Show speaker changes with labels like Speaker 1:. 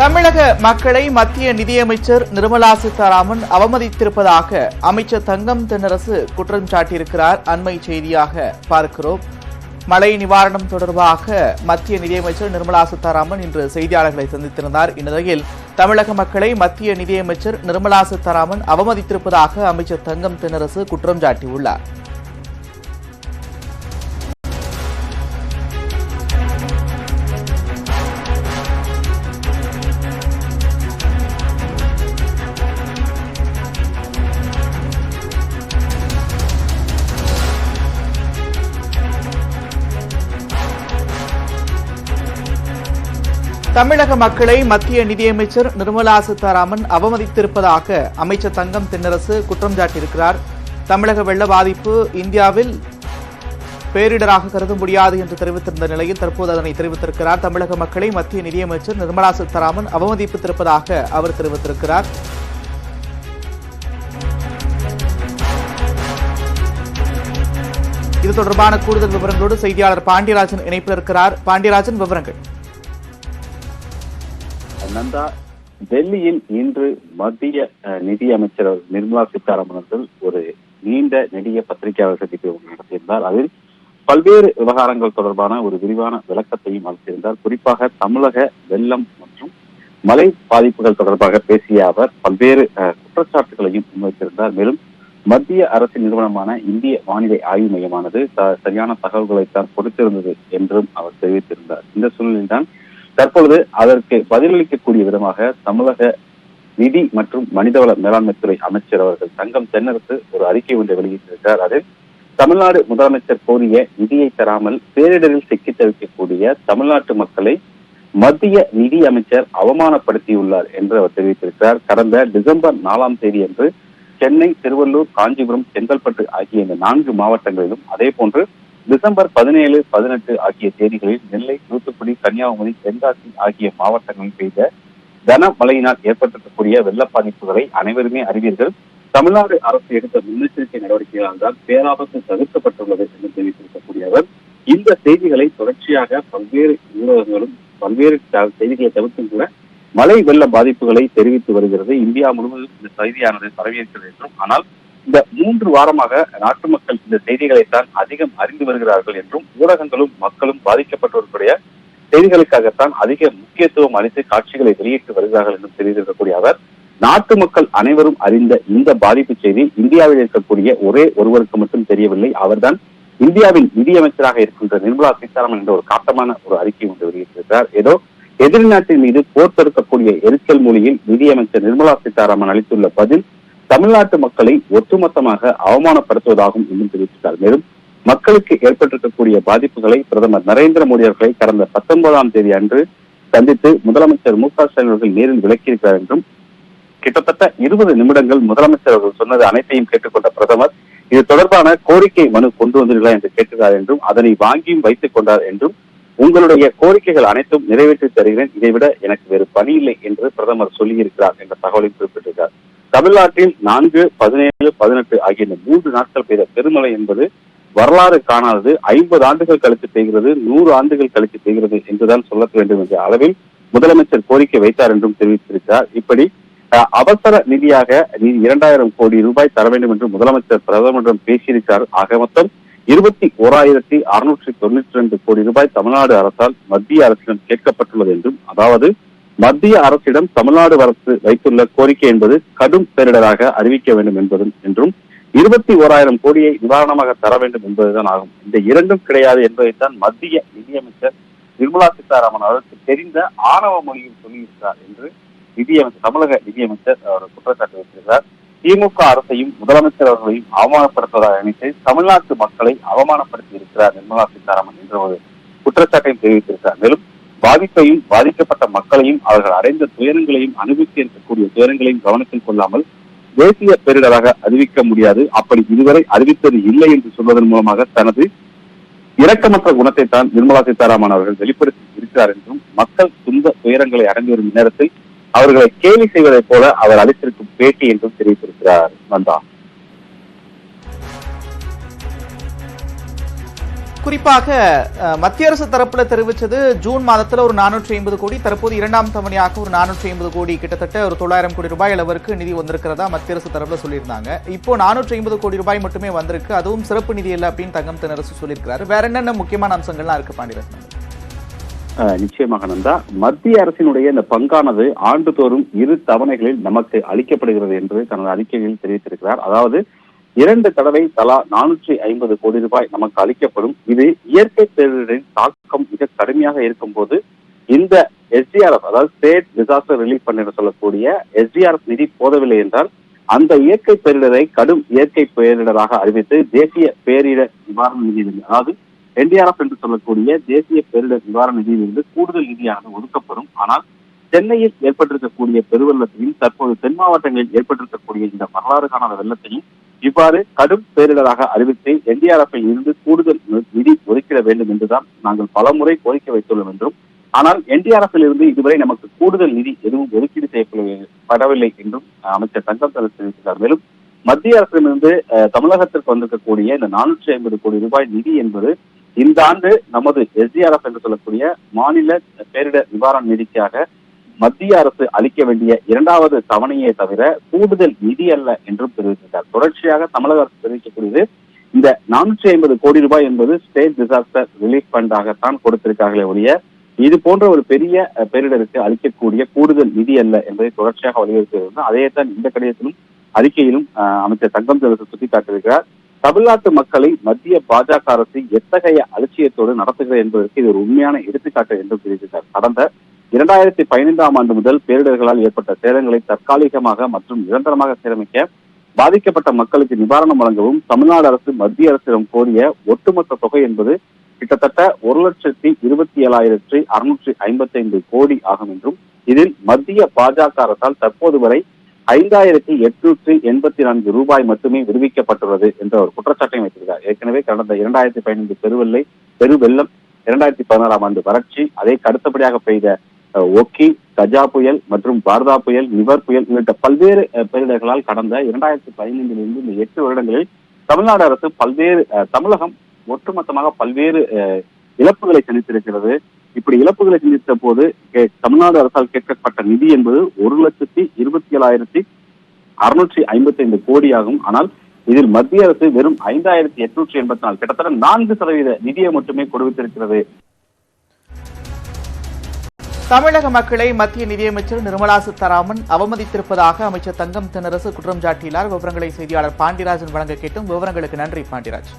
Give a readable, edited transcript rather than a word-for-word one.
Speaker 1: தமிழக மக்களை மத்திய நிதியமைச்சர் நிர்மலா சீதாராமன் அவமதித்திருப்பதாக அமைச்சர் தங்கம் தென்னரசு குற்றம் சாட்டியிருக்கிறார். அண்மை செய்தியாக பார்க்கிறோம். மழை நிவாரணம் தொடர்பாக மத்திய நிதியமைச்சர் நிர்மலா சீதாராமன் இன்று செய்தியாளர்களை சந்தித்திருந்தார். இந்நிலையில் தமிழக மக்களை மத்திய நிதியமைச்சர் நிர்மலா சீதாராமன் அவமதித்திருப்பதாக அமைச்சர் தங்கம் தென்னரசு குற்றம் சாட்டியுள்ளார். தமிழக மக்களை மத்திய நிதியமைச்சர் நிர்மலா சீதாராமன் அவமதித்திருப்பதாக அமைச்சர் தங்கம் தென்னரசு குற்றம் சாட்டியிருக்கிறார். தமிழக வெள்ள பாதிப்பு இந்தியாவில் பேரிடராக கருத முடியாது என்று தெரிவித்திருந்த நிலையில் தற்போது அதனை தெரிவித்திருக்கிறார். தமிழக மக்களை மத்திய நிதியமைச்சர் நிர்மலா சீதாராமன் அவமதித்திருப்பதாக அவர் தெரிவித்திருக்கிறார். இது தொடர்பான கூடுதல் விவரங்களோடு செய்தியாளர் பாண்டியராஜன் இணைப்பில் இருக்கிறார். பாண்டியராஜன், விவரங்கள்.
Speaker 2: நந்தா, டெல்லியில் இன்று மத்திய நிதியமைச்சர் நிர்மலா சீதாராமன் அவர்கள் ஒரு நீண்ட நெடிய பத்திரிகையாளர் சந்திப்பு நடத்தியிருந்தார். அதில் பல்வேறு விவகாரங்கள் தொடர்பான ஒரு விரிவான விளக்கத்தையும் அளித்திருந்தார். குறிப்பாக தமிழக வெள்ளம் மற்றும் மழை பாதிப்புகள் தொடர்பாக பேசிய அவர் பல்வேறு குற்றச்சாட்டுகளையும் முன்வைத்திருந்தார். மேலும் மத்திய அரசின் நிறுவனமான இந்திய வானிலை ஆய்வு மையமானது சரியான தகவல்களைத்தான் கொடுத்திருந்தது என்றும் அவர் தெரிவித்திருந்தார். இந்த சூழ்நிலையில்தான் தற்பொழுது அதற்கு பதிலளிக்கக்கூடிய விதமாக தமிழக நிதி மற்றும் மனிதவள மேலாண்மைத்துறை அமைச்சர் அவர்கள் தங்கம் தென்னரசு ஒரு அறிக்கை ஒன்றை வெளியிட்டிருக்கிறார். அதில் தமிழ்நாடு முதலமைச்சர் கோரிய நிதியை தராமல் பேரிடரில் சிக்கி தவிக்கக்கூடிய தமிழ்நாட்டு மக்களை மத்திய நிதி அமைச்சர் அவமானப்படுத்தியுள்ளார் என்று அவர் தெரிவித்திருக்கிறார். கடந்த டிசம்பர் 4ஆம் தேதி அன்று சென்னை, திருவள்ளூர், காஞ்சிபுரம், செங்கல்பட்டு ஆகிய இந்த 4 மாவட்டங்களிலும் அதே போன்று டிசம்பர் 17, 18 ஆகிய தேதிகளில் நெல்லை, தூத்துக்குடி, கன்னியாகுமரி, தென்காசி ஆகிய மாவட்டங்களில் பெய்த கனமழையினால் ஏற்பட்டிருக்கக்கூடிய வெள்ள பாதிப்புகளை அனைவருமே அறிவீர்கள். தமிழ்நாடு அரசு எடுத்த முன்னெச்சரிக்கை நடவடிக்கைகளால் தான் பேராபத்து தவிர்க்கப்பட்டுள்ளது என்று தெரிவித்திருக்கக்கூடிய அவர் இந்த செய்திகளை தொடர்ச்சியாக பல்வேறு ஊடகங்களும் பல்வேறு செய்திகளை தவிர்த்தும் கூட மழை வெள்ள பாதிப்புகளை தெரிவித்து வருகிறது. இந்தியா முழுவதும் இந்த செய்தியானது பரவியிருக்கிறது என்றும், ஆனால் இந்த 3 வாரமாக நாட்டு மக்கள் இந்த செய்திகளைத்தான் அதிகம் அறிந்து வருகிறார்கள் என்றும், ஊடகங்களும் மக்களும் பாதிக்கப்பட்டவர்களுடைய செய்திகளுக்காகத்தான் அதிக முக்கியத்துவம் அளித்து காட்சிகளை வெளியிட்டு வருகிறார்கள் என்றும் தெரிவித்திருக்கக்கூடிய அவர், நாட்டு மக்கள் அனைவரும் அறிந்த இந்த பாதிப்பு செய்தி இந்தியாவில் இருக்கக்கூடிய ஒரே ஒருவருக்கு மட்டும் தெரியவில்லை. அவர்தான் இந்தியாவின் நிதியமைச்சராக இருக்கின்ற நிர்மலா சீதாராமன் என்ற ஒரு காட்டமான ஒரு அறிக்கை ஒன்று வெளியிட்டிருக்கிறார். ஏதோ எதிரி நாட்டின் மீது போர் தொடுக்கக்கூடிய எரிச்சல் மொழியில் நிதியமைச்சர் நிர்மலா சீதாராமன் அளித்துள்ள பதில் தமிழ்நாட்டு மக்களை ஒட்டுமொத்தமாக அவமானப்படுத்துவதாகும் என்றும் தெரிவித்தார். மேலும் மக்களுக்கு ஏற்பட்டிருக்கக்கூடிய பாதிப்புகளை பிரதமர் நரேந்திர மோடி அவர்களை கடந்த 19ஆம் தேதி அன்று சந்தித்து முதலமைச்சர் மு.க.ஸ்டாலின் அவர்கள் நேரில் விளக்கியிருக்கிறார் என்றும், கிட்டத்தட்ட 20 நிமிடங்கள் முதலமைச்சர் அவர்கள் சொன்னது அனைத்தையும் கேட்டுக்கொண்ட பிரதமர் இது தொடர்பான கோரிக்கை மனு கொண்டு வந்தீர்களா என்று கேட்டுகிறார் என்றும், அதனை வாங்கியும் வைத்துக் கொண்டார் என்றும், உங்களுடைய கோரிக்கைகள் அனைத்தும் நிறைவேற்றி தருகிறேன், இதைவிட எனக்கு வேறு பணி இல்லை என்று பிரதமர் சொல்லியிருக்கிறார் என்ற தகவலை குறிப்பிட்டிருக்கிறார். தமிழ்நாட்டில் 4, 17, 18 ஆகிய இந்த 3 நாட்கள் பெய்த பெருமழை என்பது வரலாறு காணாதது. 50 ஆண்டுகள் கழித்து பெய்கிறது, 100 ஆண்டுகள் கழித்து பெய்கிறது என்றுதான் சொல்ல வேண்டும் என்ற அளவில் முதலமைச்சர் கோரிக்கை வைத்தார் என்றும் தெரிவித்திருக்கிறார். இப்படி அவசர நிதியாக 2000 கோடி ரூபாய் தர வேண்டும் என்று முதலமைச்சர் பிரதமரிடம் பேசியிருக்கிறார். ஆக மொத்தம் 21,692 கோடி ரூபாய் தமிழ்நாடு அரசால் மத்திய அரசிடம் கேட்கப்பட்டுள்ளது என்றும், அதாவது மத்திய அரசிடம் தமிழ்நாடு அரசு வைத்துள்ள கோரிக்கை என்பது கடும் பேரிடராக அறிவிக்க வேண்டும் என்றும் 21,000 கோடியை நிவாரணமாக தர வேண்டும் என்பதுதான் ஆகும். இந்த இரண்டும் கிடையாது என்பதைத்தான் மத்திய நிதியமைச்சர் நிர்மலா சீதாராமன் அவருக்கு தெரிந்த ஆணவ மொழியில் சொல்லியிருக்கிறார் என்று தமிழக நிதியமைச்சர் அவர் குற்றச்சாட்டு வைத்திருக்கிறார். திமுக அரசையும் முதலமைச்சர் அவர்களையும் அவமானப்படுத்துவதாக நினைத்து தமிழ்நாட்டு மக்களை அவமானப்படுத்தி இருக்கிறார் நிர்மலா சீதாராமன் என்ற ஒரு குற்றச்சாட்டையும் தெரிவித்திருக்கிறார். மேலும் பாதிப்பையும் பாதிக்கப்பட்ட மக்களையும் அவர்கள் அடைந்த துயரங்களையும் அனுபவிக்க இருக்கக்கூடிய துயரங்களையும் கவனத்தில் கொள்ளாமல் தேசிய பேரிடராக அறிவிக்க முடியாது, அப்படி இதுவரை அறிவித்தது இல்லை என்று சொல்வதன் மூலமாக தனது இரக்கமற்ற குணத்தை தான் நிர்மலா சீதாராமன் அவர்கள் வெளிப்படுத்தி இருக்கிறார் என்றும், மக்கள் துன்ப துயரங்களை அடைந்து வரும் நேரத்தில் அவர்களை கேலி செய்வதைப் போல அவர் அளித்திருக்கும் பேட்டி என்றும் தெரிவித்திருக்கிறார். நந்தா.
Speaker 1: குறிப்பாக மத்திய அரசு தரப்புல தெரிவிச்சது ஜூன் மாதத்துல ஒரு 450 கோடி, தற்போது இரண்டாம் தவணையாக ஒரு 450 கோடி, கிட்டத்தட்ட ஒரு 900 கோடி ரூபாய் அளவிற்கு நிதி வந்திருக்கிறதா மத்திய அரசு தரப்புல சொல்லியிருந்தாங்க. இப்போ 450 கோடி ரூபாய் மட்டுமே வந்திருக்கு, அதுவும் சிறப்பு நிதி இல்லை அப்படின்னு தங்கம் தென்னரசு சொல்லியிருக்கிறாரு. வேற என்னென்ன முக்கியமான அம்சங்கள்லாம் இருக்கு பாண்டியரசன்?
Speaker 2: நிச்சயமாக நந்தா, மத்திய அரசினுடைய இந்த பங்கானது ஆண்டுதோறும் 2 தவணைகளில் நமக்கு அளிக்கப்படுகிறது என்று தனது அறிக்கையில் தெரிவித்திருக்கிறார். அதாவது 2 தடவை தலா 450 கோடி ரூபாய் நமக்கு அளிக்கப்படும். இது இயற்கை பேரிடரின் தாக்கம் மிக கடுமையாக இருக்கும் போது இந்த SDRF, அதாவது ஸ்டேட் டிசாஸ்டர் ரிலீஃப் ஃபண்ட் என்று சொல்லக்கூடிய SDRF நிதி போதவில்லை என்றால் அந்த இயற்கை பேரிடரை கடும் இயற்கை பேரிடராக அறிவித்து தேசிய பேரிடர் நிவாரண நிதியிலிருந்து, அதாவது NDRF என்று சொல்லக்கூடிய தேசிய பேரிடர் நிவாரண நிதியிலிருந்து கூடுதல் நிதியானது ஒதுக்கப்படும். ஆனால் சென்னையில் ஏற்பட்டிருக்கக்கூடிய பெருவெள்ளத்தையும் தற்போது தென் மாவட்டங்களில் ஏற்பட்டிருக்கக்கூடிய இந்த வரலாறு காணாத வெள்ளத்தையும் இவ்வாறு கடும் பேரிடராக அறிவித்து NDRF-இல் இருந்து கூடுதல் நிதி ஒதுக்கிட வேண்டும் என்றுதான் நாங்கள் பலமுறை கோரிக்கை வைத்துள்ளோம் என்றும், ஆனால் NDRF-இல் இருந்து இதுவரை நமக்கு கூடுதல் நிதி எதுவும் ஒதுக்கீடு செய்யப்படவில்லை என்றும் அமைச்சர் தங்கம் தென்னரசு தெரிவித்தார். மேலும் மத்திய அரசிடமிருந்து தமிழகத்திற்கு வந்திருக்கக்கூடிய இந்த 450 கோடி ரூபாய் நிதி என்பது இந்த ஆண்டு நமது SDRF என்று சொல்லக்கூடிய மாநில பேரிடர் நிவாரண நிதிக்காக மத்திய அரசு அளிக்க வேண்டிய 2வது தவணையை தவிர கூடுதல் நிதி அல்ல என்றும் தெரிவித்திருக்கிறார். தொடர்ச்சியாக தமிழக அரசு தெரிவிக்கக்கூடியது இந்த 450 கோடி ரூபாய் என்பது ஸ்டேட் டிசாஸ்டர் ரிலீஃப் ஃபண்டாகத்தான் கொடுத்திருக்கார்களே ஒழிய இது போன்ற ஒரு பெரிய பேரிடருக்கு அளிக்கக்கூடிய கூடுதல் நிதி அல்ல என்பதை தொடர்ச்சியாக வலியுறுத்தியிருந்தார். அதையேதான் இந்த கடிதத்திலும் அறிக்கையிலும் அமைச்சர் தங்கம் தென்னரசு சுட்டிக்காட்டியிருக்கிறார். தமிழ்நாட்டு மக்களை மத்திய பாஜக அரசு எத்தகைய அலட்சியத்தோடு நடத்துகிறது என்பதற்கு இது ஒரு உண்மையான எடுத்துக்காட்டு என்றும் தெரிவித்தார். கடந்த 2015ஆம் ஆண்டு முதல் பேரிடர்களால் ஏற்பட்ட சேதங்களை தற்காலிகமாக மற்றும் நிரந்தரமாக சீரமைக்க பாதிக்கப்பட்ட மக்களுக்கு நிவாரணம் வழங்கவும் தமிழ்நாடு அரசு மத்திய அரசிடம் கோரிய ஒட்டுமொத்த தொகை என்பது கிட்டத்தட்ட 1,27,655 கோடி ஆகும் என்றும், இதில் மத்திய பாஜக அரசால் தற்போது வரை 5,884 ரூபாய் மட்டுமே விடுவிக்கப்பட்டுள்ளது என்ற ஒரு குற்றச்சாட்டையும் வைத்திருக்கிறார். ஏற்கனவே கடந்த 2015 பெருவெள்ளம், 2016ஆம் ஆண்டு வறட்சி, அதை அடுத்தபடியாக பெய்த ஒக்கி, கஜா புயல் மற்றும் வார்தா புயல், நிவர் புயல் உள்ளிட்ட பல்வேறு பேரிடர்களால் கடந்த 2015 இந்த 8 வருடங்களில் தமிழ்நாடு அரசு தமிழகம் ஒட்டுமொத்தமாக பல்வேறு இழப்புகளை சந்தித்திருக்கிறது. இப்படி இழப்புகளை சந்தித்த போது தமிழ்நாடு அரசால் கேட்கப்பட்ட நிதி என்பது 1,27,655 கோடி ஆகும். ஆனால் இதில் மத்திய அரசு வெறும் 5,884, கிட்டத்தட்ட 4% நிதியை மட்டுமே கொடுத்திருக்கிறது.
Speaker 1: தமிழக மக்களை மத்திய நிதியமைச்சர் நிர்மலா சீதாராமன் அவமதித்திருப்பதாக அமைச்சர் தங்கம் தென்னரசு குற்றம் சாட்டியுள்ளார். விவரங்களை செய்தியாளர் பாண்டியராஜன் வழங்க கேட்டும். விவரங்களுக்கு நன்றி பாண்டியராஜ்.